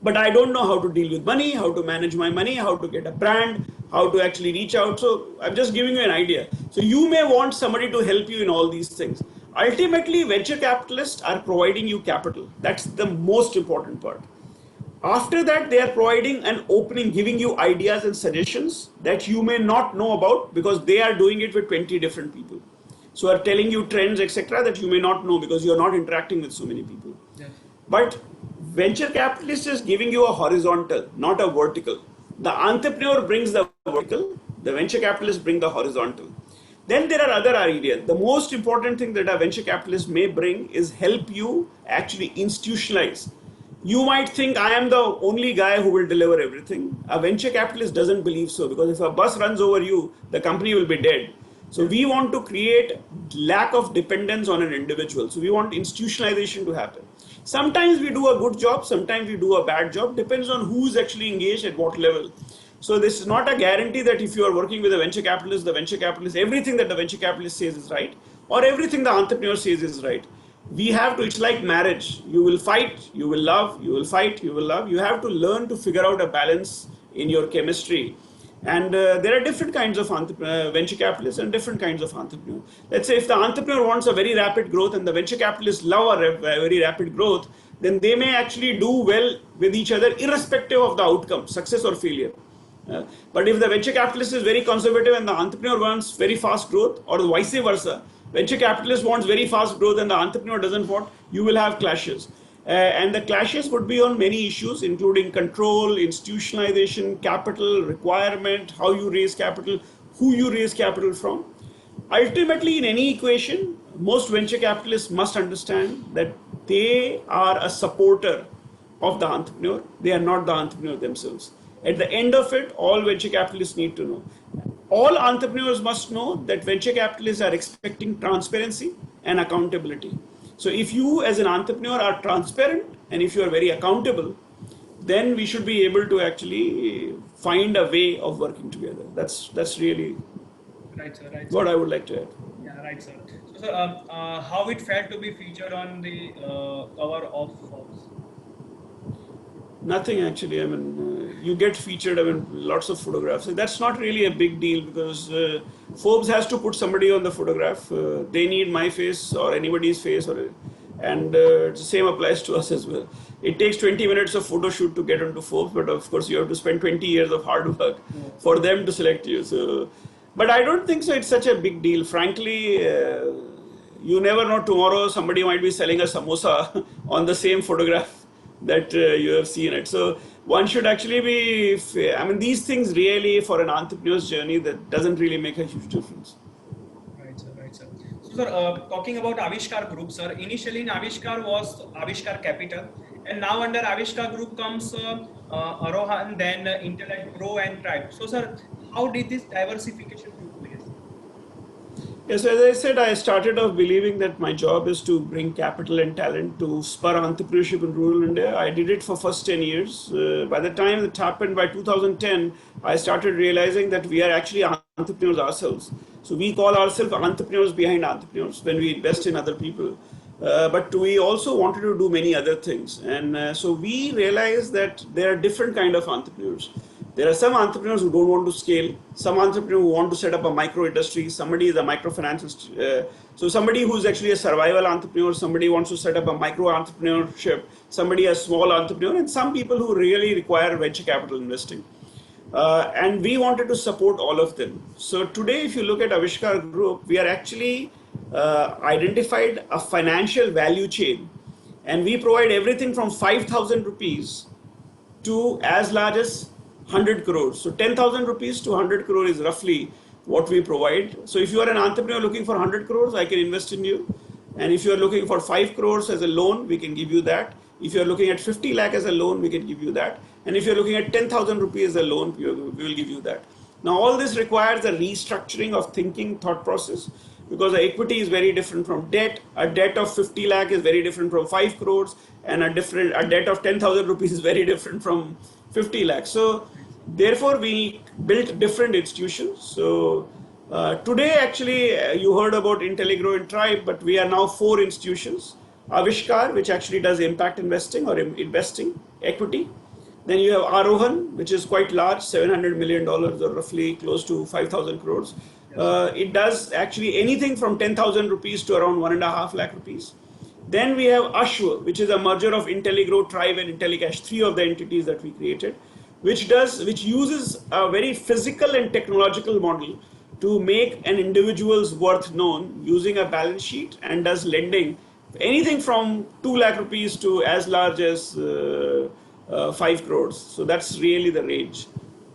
But I don't know how to deal with money, how to manage my money, how to get a brand, how to actually reach out. So I'm just giving you an idea. So you may want somebody to help you in all these things. Ultimately, venture capitalists are providing you capital. That's the most important part. After that, they are providing an opening, giving you ideas and suggestions that you may not know about because they are doing it with 20 different people. So are telling you trends, etc., that you may not know because you are not interacting with so many people. Yes. But venture capitalist is giving you a horizontal, not a vertical. The entrepreneur brings the vertical, the venture capitalist brings the horizontal. Then there are other areas. The most important thing that a venture capitalist may bring is help you actually institutionalize. You might think I am the only guy who will deliver everything. A venture capitalist doesn't believe so because if a bus runs over you, the company will be dead. So we want to create lack of dependence on an individual. So we want institutionalization to happen. Sometimes we do a good job, sometimes we do a bad job, depends on who's actually engaged at what level. So this is not a guarantee that if you are working with a venture capitalist, everything that the venture capitalist says is right, or everything the entrepreneur says is right. We have to, it's like marriage. You will fight, you will love, you will fight, you will love. You have to learn to figure out a balance in your chemistry. And there are different kinds of venture capitalists and different kinds of entrepreneurs. Let's say if the entrepreneur wants a very rapid growth and the venture capitalists love a very rapid growth, then they may actually do well with each other irrespective of the outcome, success or failure. But if the venture capitalist is very conservative and the entrepreneur wants very fast growth, or vice versa, venture capitalist wants very fast growth and the entrepreneur doesn't want, you will have clashes. And the clashes would be on many issues, including control, institutionalization, capital, requirement, how you raise capital, who you raise capital from. Ultimately, in any equation, most venture capitalists must understand that they are a supporter of the entrepreneur. They are not the entrepreneur themselves. At the end of it, all venture capitalists need to know. All entrepreneurs must know that venture capitalists are expecting transparency and accountability. So if you as an entrepreneur are transparent and if you are very accountable, then we should be able to actually find a way of working together. That's really right, sir, right, what I would like to add. Yeah, right, sir. So, sir, how it felt to be featured on the cover of Forbes? Nothing actually. I mean, you get featured. I mean, lots of photographs. That's not really a big deal because Forbes has to put somebody on the photograph. They need my face or anybody's face, and the same applies to us as well. It takes 20 minutes of photo shoot to get onto Forbes, but of course you have to spend 20 years of hard work for them to select you. So, but I don't think so. It's such a big deal, frankly. You never know, tomorrow somebody might be selling a samosa on the same photograph that you have seen it. So one should actually be, I mean, these things really for an entrepreneur's journey, that doesn't really make a huge difference. Right, sir. Right, sir. So, sir, talking about Aavishkaar Group, sir, initially in Aavishkaar was Aavishkaar Capital, and now under Aavishkaar Group comes Arohan, then Intellect, Grow and Tribe. So, sir, how did this diversification took place? Yes, as I said, I started off believing that my job is to bring capital and talent to spur entrepreneurship in rural India. I did it for first 10 years. By the time it happened, by 2010, I started realizing that we are actually entrepreneurs ourselves. So we call ourselves entrepreneurs behind entrepreneurs when we invest in other people. But we also wanted to do many other things. And so we realized that there are different kind of entrepreneurs. There are some entrepreneurs who don't want to scale, some entrepreneurs who want to set up a micro industry, somebody is a microfinance, so somebody who's actually a survival entrepreneur, somebody wants to set up a micro entrepreneurship, somebody a small entrepreneur, and some people who really require venture capital investing. And we wanted to support all of them. So today, if you look at Aavishkaar Group, we are actually identified a financial value chain, and we provide everything from 5,000 rupees to as large as 100 crores. So 10,000 rupees to 100 crore is roughly what we provide. So if you are an entrepreneur looking for 100 crores, I can invest in you. And if you are looking for 5 crores as a loan, we can give you that. If you are looking at 50 lakh as a loan, we can give you that. And if you're looking at 10,000 rupees as a loan, we will give you that. Now all this requires a restructuring of thinking, thought process, because the equity is very different from debt. A debt of 50 lakh is very different from 5 crores, and a debt of 10,000 rupees is very different from 50 lakhs. So therefore we built different institutions. So today actually you heard about Intelligro and Tribe, but we are now 4 institutions. Aavishkaar, which actually does impact investing or investing equity. Then you have Arohan, which is quite large, $700 million or roughly close to 5,000 crores. It does actually anything from 10,000 rupees to around 1.5 lakh rupees. Then we have Ashwa, which is a merger of Intelligro, Tribe and Intellicash, 3 of the entities that we created, which uses a very physical and technological model to make an individual's worth known using a balance sheet, and does lending anything from 2 lakh rupees to as large as 5 crores. So that's really the range.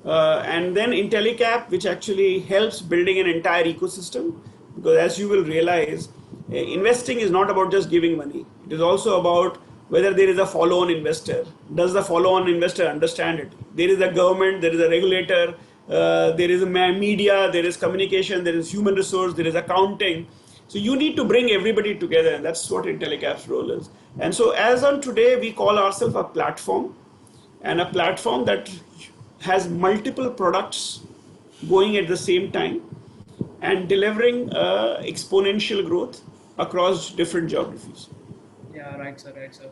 And then Intellicap, which actually helps building an entire ecosystem, because as you will realize, investing is not about just giving money. It is also about whether there is a follow-on investor. Does the follow-on investor understand it? There is a government, there is a regulator, there is a media, there is communication, there is human resource, there is accounting. So you need to bring everybody together, and that's what Intellicap's role is. And so as on today, we call ourselves a platform, and a platform that has multiple products going at the same time and delivering exponential growth across different geographies. Yeah, right, sir. Right, sir.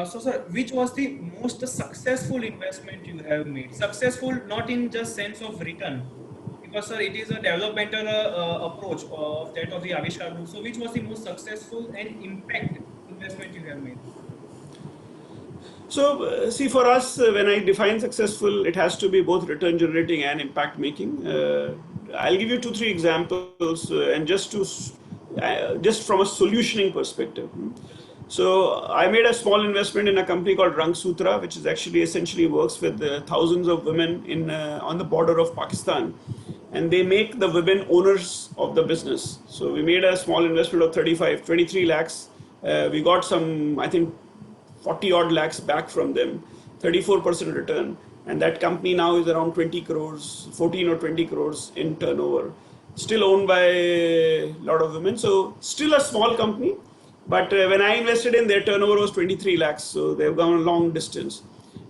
So, sir, which was the most successful investment you have made? Successful, not in just sense of return, because, sir, it is a developmental approach of that of the Aavishkaar Group. So, which was the most successful and impact investment you have made? So, see, for us, when I define successful, it has to be both return generating and impact making. I'll give you 2-3 examples, and just from a solutioning perspective. So I made a small investment in a company called Rang Sutra, which is actually essentially works with thousands of women on the border of Pakistan, and they make the women owners of the business. So we made a small investment of 23 lakhs. We got some, I think, 40 odd lakhs back from them, 34% return. And that company now is around 20 crores, 14 or 20 crores in turnover. Still owned by a lot of women. So still a small company. But when I invested in, their turnover was 23 lakhs. So they've gone a long distance.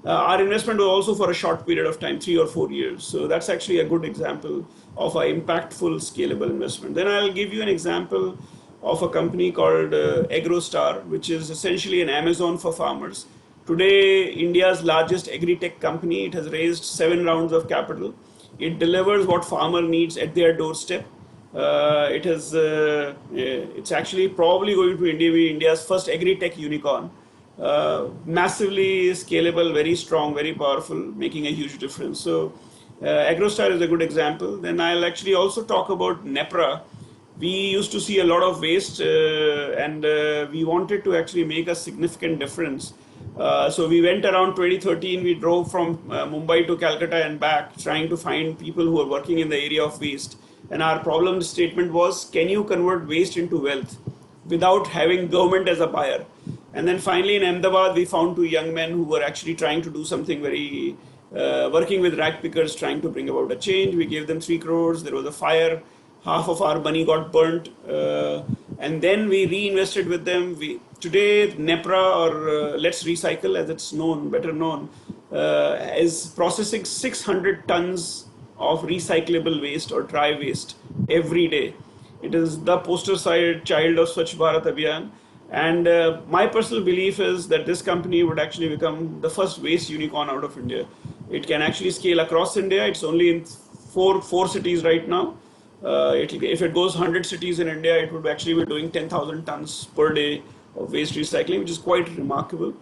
Our investment was also for a short period of time, 3 or 4 years. So that's actually a good example of an impactful, scalable investment. Then I'll give you an example of a company called AgroStar, which is essentially an Amazon for farmers. Today, India's largest agri-tech company. It has raised 7 rounds of capital. It delivers what farmer needs at their doorstep. It's actually probably going to India be India's first agri-tech unicorn. Massively scalable, very strong, very powerful, making a huge difference. So, AgroStar is a good example. Then I'll actually also talk about NEPRA. We used to see a lot of waste, and we wanted to actually make a significant difference. So we went around 2013. We drove from Mumbai to Calcutta and back, trying to find people who are working in the area of waste. And our problem statement was, can you convert waste into wealth without having government as a buyer? And then finally in Ahmedabad, we found 2 young men who were actually trying to do something very, working with rag pickers, trying to bring about a change. We gave them 3 crores. There was a fire. Half of our money got burnt. And then we reinvested with them. Today, NEPRA, or Let's Recycle as it's known, better known, is processing 600 tons of recyclable waste or dry waste every day. It is the poster child of Swachh Bharat Abhiyan. And my personal belief is that this company would actually become the first waste unicorn out of India. It can actually scale across India. It's only in four cities right now. If it goes 100 cities in India, it would actually be doing 10,000 tons per day of waste recycling, which is quite remarkable,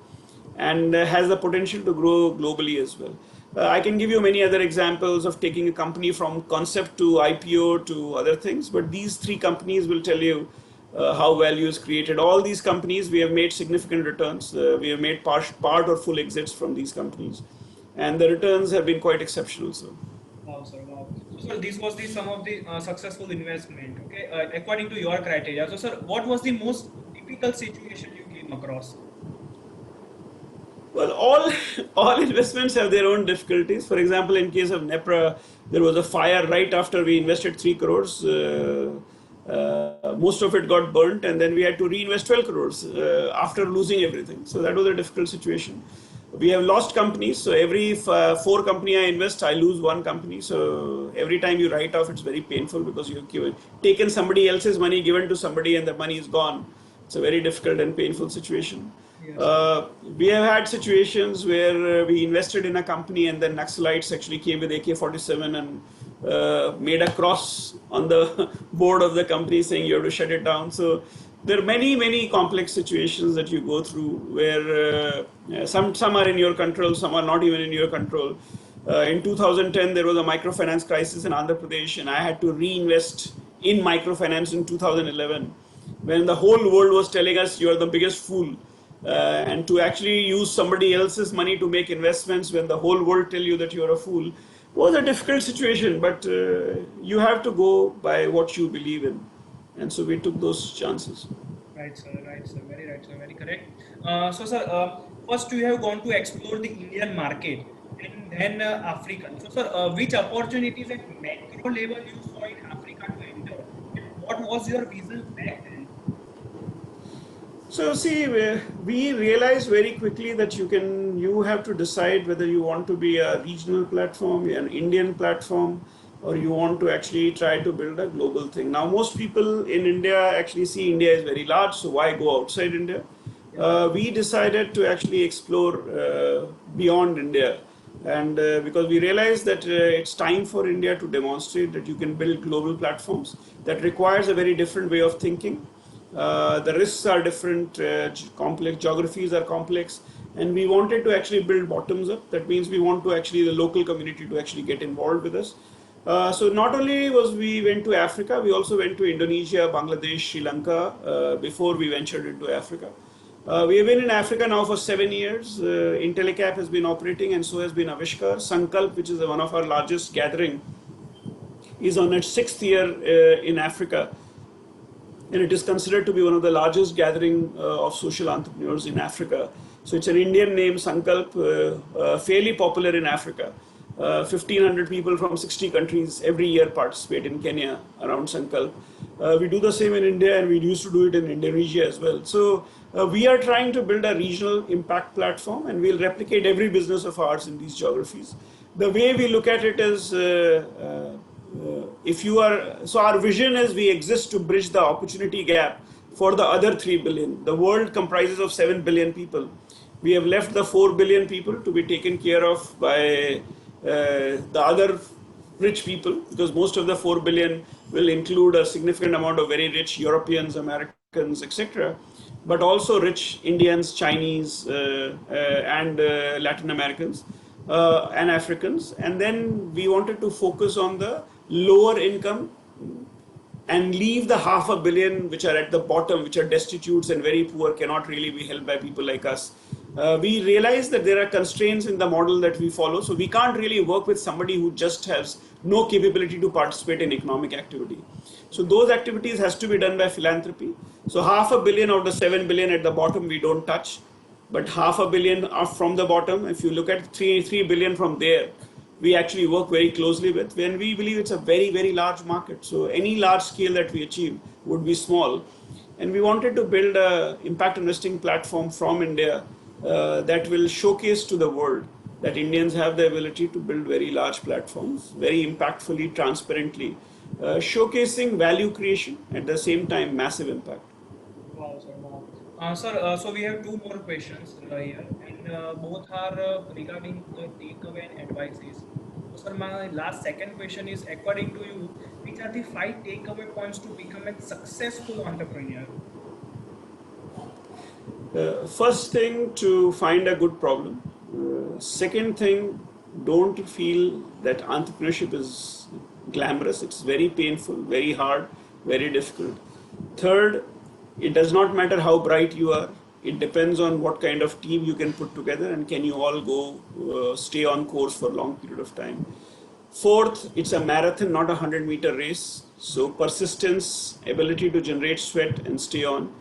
and has the potential to grow globally as well. I can give you many other examples of taking a company from concept to IPO to other things, but these 3 companies will tell you how value is created. All these companies, we have made significant returns. We have made part or full exits from these companies, and the returns have been quite exceptional. So. Wow, sir. Wow. So, sir, this was some of the successful investment. Okay, according to your criteria. So, sir, what was the most difficult situation you came across? Well, all investments have their own difficulties. For example, in case of NEPRA, there was a fire right after we invested 3 crores. Most of it got burnt, and then we had to reinvest 12 crores after losing everything. So that was a difficult situation. We have lost companies. So every 4 company I invest, I lose 1 company. So every time you write off, it's very painful because you've taken somebody else's money, given to somebody, and the money is gone. It's a very difficult and painful situation. Yes. We have had situations where we invested in a company and then Naxalites actually came with AK-47 and made a cross on the board of the company saying you have to shut it down. So there are many complex situations that you go through where some are in your control, some are not even in your control. In 2010, there was a microfinance crisis in Andhra Pradesh, and I had to reinvest in microfinance in 2011 when the whole world was telling us you are the biggest fool. And to actually use somebody else's money to make investments when the whole world tell you that you are a fool was a difficult situation, but you have to go by what you believe in. And so we took those chances. Right, sir. Very right, sir. Very correct. So, sir, first you have gone to explore the Indian market and then African. So, sir, which opportunities at macro level you saw in Africa to enter? And what was your vision back then? So see, we realized very quickly that you have to decide whether you want to be a regional platform, an Indian platform, or you want to actually try to build a global thing. Now, most people in India actually see India is very large, so why go outside India? We decided to actually explore beyond India, and because we realized that it's time for India to demonstrate that you can build global platforms. That requires a very different way of thinking. The risks are different, complex geographies are complex, and we wanted to actually build bottoms up. That means we want to actually the local community to actually get involved with us. So not only we went to Africa, we also went to Indonesia, Bangladesh, Sri Lanka before we ventured into Africa. We have been in Africa now for 7 years. Intellicap has been operating, and so has been Aavishkaar. Sankalp, which is one of our largest gathering, is on its 6th year in Africa. And it is considered to be one of the largest gathering of social entrepreneurs in Africa. So it's an Indian name, Sankalp, fairly popular in Africa. 1,500 people from 60 countries every year participate in Kenya around Sankalp. We do the same in India, and we used to do it in Indonesia as well. So we are trying to build a regional impact platform, and we'll replicate every business of ours in these geographies. The way we look at it is so our vision is we exist to bridge the opportunity gap for the other 3 billion. The world comprises of 7 billion people. We have left the 4 billion people to be taken care of by the other rich people, because most of the 4 billion will include a significant amount of very rich Europeans, Americans, etc., but also rich Indians, Chinese, and Latin Americans and Africans. And then we wanted to focus on the lower income and leave the 500 million which are at the bottom, which are destitutes and very poor, cannot really be helped by people like us. We realize that there are constraints in the model that we follow, so we can't really work with somebody who just has no capability to participate in economic activity. So those activities has to be done by philanthropy. So 500 million out of the 7 billion at the bottom we don't touch, but 500 million are from the bottom. If you look at 3 billion from there, we actually work very closely with, when we believe it's a very, very large market. So any large scale that we achieve would be small. And we wanted to build a impact investing platform from India that will showcase to the world that Indians have the ability to build very large platforms, very impactfully, transparently, showcasing value creation, at the same time massive impact. Wow, sir. Wow. Sir, so we have two more questions here, and both are regarding the takeaway and advices. So, sir, my last second question is: according to you, which are the five takeaway points to become a successful entrepreneur? First thing, to find a good problem. Second thing, don't feel that entrepreneurship is glamorous. It's very painful, very hard, very difficult. Third, it does not matter how bright you are. It depends on what kind of team you can put together, and can you all go stay on course for a long period of time. Fourth, it's a marathon, not a 100-meter race. So persistence, ability to generate sweat and stay on.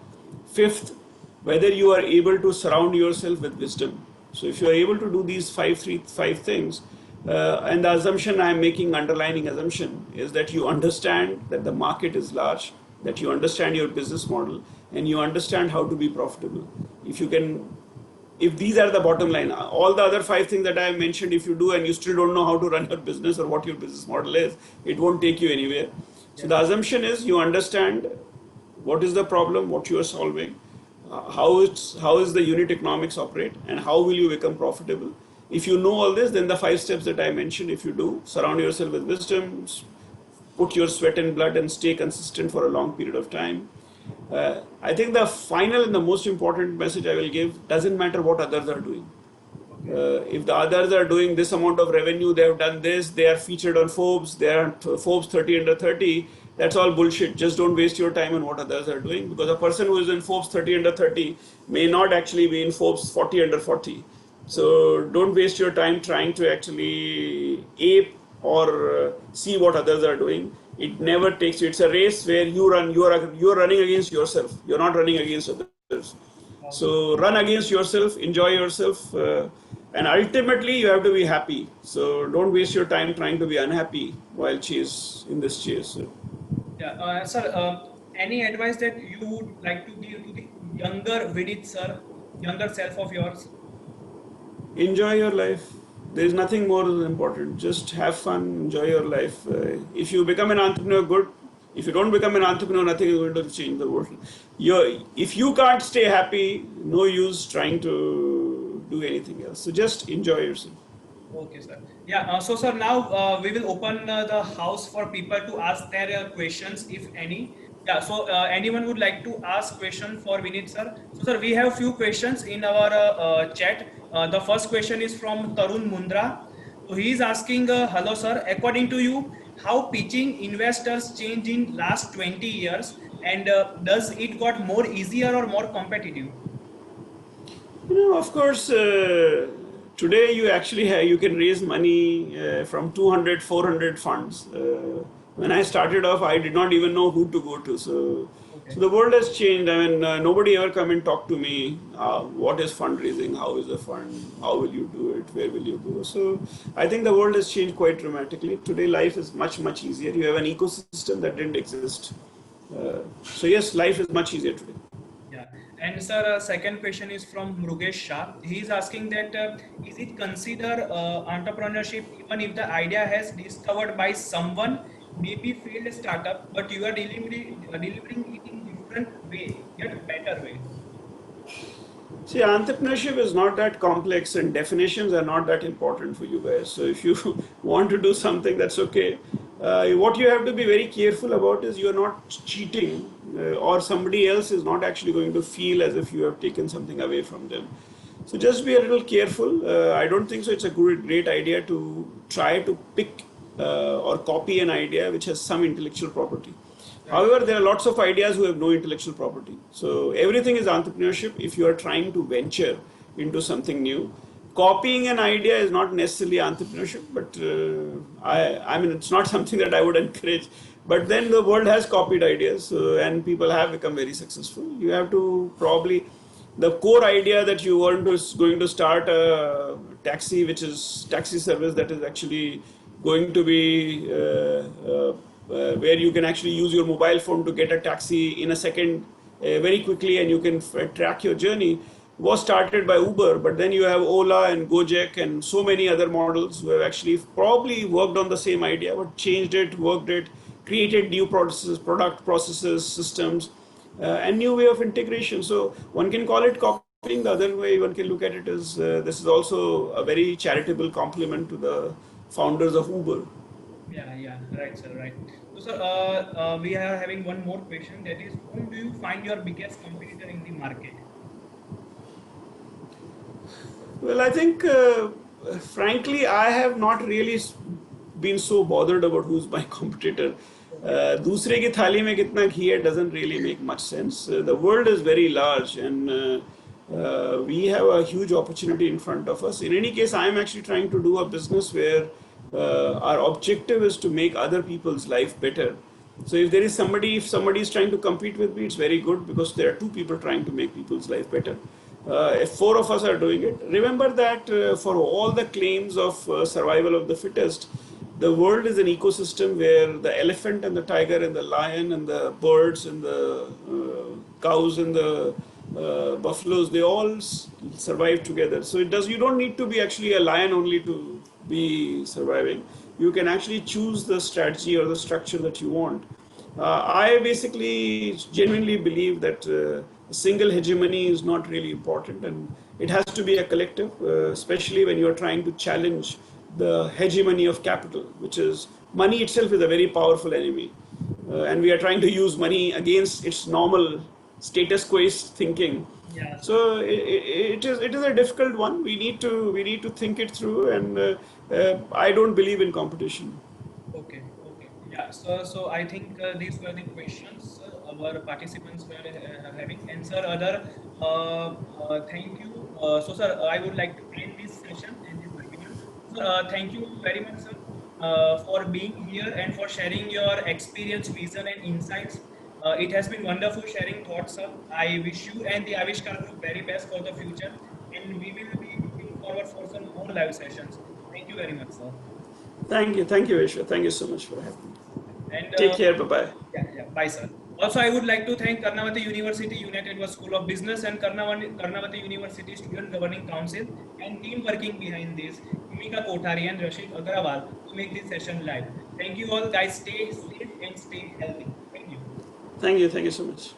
Fifth, whether you are able to surround yourself with wisdom. So if you are able to do these five things, and the assumption I am making, underlining assumption, is that you understand that the market is large, that you understand your business model, and you understand how to be profitable. If these are the bottom line, all the other five things that I have mentioned, if you do and you still don't know how to run your business or what your business model is, it won't take you anywhere. So the assumption is you understand what is the problem, what you are solving, how is the unit economics operate, and how will you become profitable. If you know all this, then the 5 steps that I mentioned, if you do, surround yourself with wisdom, put your sweat and blood, and stay consistent for a long period of time. I think the final and the most important message I will give: doesn't matter what others are doing. If the others are doing this amount of revenue, they have done this, they are featured on Forbes, they are Forbes 30 under 30, that's all bullshit. Just don't waste your time on what others are doing, because a person who is in Forbes 30 under 30 may not actually be in Forbes 40 under 40. So don't waste your time trying to actually ape or see what others are doing. It never takes you. It's a race where you are running against yourself. You're not running against others. So run against yourself, enjoy yourself, and ultimately you have to be happy. So don't waste your time trying to be unhappy while in this chase. Yeah, sir. Any advice that you would like to give to the younger Vinit sir, younger self of yours? Enjoy your life. There is nothing more important. Just have fun, enjoy your life. If you become an entrepreneur, good. If you don't become an entrepreneur, nothing is going to change the world. If you can't stay happy, no use trying to do anything else. So just enjoy yourself. Okay, sir. Yeah. So, sir, now we will open the house for people to ask their questions, if any. Yeah. So, anyone would like to ask question for Vinit, sir? So, sir, we have few questions in our chat. The first question is from Tarun Mundra. So, he is asking, hello, sir. According to you, how pitching investors changed in last 20 years, and does it got more easier or more competitive? Of course, today you actually you can raise money from 200, 400 funds. When I started off, I did not even know who to go to. Okay. So the world has changed. I mean, nobody ever come and talk to me. What is fundraising? How is a fund? How will you do it? Where will you go? So I think the world has changed quite dramatically. Today, life is much, much easier. You have an ecosystem that didn't exist. So yes, life is much easier today. Yeah, and sir, second question is from Mrugesh Shah. He is asking that is it consider entrepreneurship even if the idea has discovered by someone, maybe failed startup, but you are delivering it in different way, yet better way. See, entrepreneurship is not that complex and definitions are not that important for you guys. So if you want to do something, that's okay. What you have to be very careful about is you're not cheating or somebody else is not actually going to feel as if you have taken something away from them. So just be a little careful. I don't think so. It's a great idea to try to pick or copy an idea which has some intellectual property. However, there are lots of ideas who have no intellectual property. So everything is entrepreneurship if you are trying to venture into something new. Copying an idea is not necessarily entrepreneurship, but I mean, it's not something that I would encourage. But then the world has copied ideas and people have become very successful. You have to probably, the core idea that you want to is going to start a taxi, which is taxi service that is actually going to be where you can actually use your mobile phone to get a taxi in a second very quickly and you can track your journey, was started by Uber. But then you have Ola and Gojek and so many other models who have actually probably worked on the same idea but changed it, worked it, created new processes, product processes, systems, and new way of integration. So one can call it copying. The other way one can look at it is this is also a very charitable compliment to the founders of Uber. Yeah, right, sir, right. So, sir, we are having one more question. That is, whom do you find your biggest competitor in the market? Well, I think, frankly, I have not really been so bothered about who's my competitor. Okay. दूसरे की थाली में कितना घी है doesn't really make much sense. The world is very large and we have a huge opportunity in front of us. In any case, I am actually trying to do a business where our objective is to make other people's life better. So if somebody is trying to compete with me, it's very good because there are two people trying to make people's life better. If four of us are doing it, remember that for all the claims of survival of the fittest, the world is an ecosystem where the elephant and the tiger and the lion and the birds and the cows and the buffaloes, they all survive together. So you don't need to be actually a lion only to be surviving. You can actually choose the strategy or the structure that you want. I basically genuinely believe that single hegemony is not really important and it has to be a collective, especially when you're trying to challenge the hegemony of capital, which is money itself is a very powerful enemy. And we are trying to use money against its normal status quo thinking. Yeah. So it is a difficult one. We need to think it through, and I don't believe in competition. Okay. Yeah. So I think these were the questions our participants were having. And sir, other thank you. So sir, I would like to end this session and this webinar. So, thank you very much, sir, for being here and for sharing your experience, vision, and insights. It has been wonderful sharing thoughts, sir. I wish you and the Aavishkaar Group very best for the future, and we will be looking forward for some more live sessions. Thank you very much, sir. Thank you, Vishwa. Thank you so much for having me. And Take care. Bye bye. yeah. Bye, sir. Also, I would like to thank Karnavati University, Unitedworld School of Business, and Karnavati University Student Governing Council and team working behind this, Bhumika Kothari and Rashid Agrawal, to make this session live. Thank you all, guys. Stay safe and stay healthy. Thank you. Thank you. Thank you so much.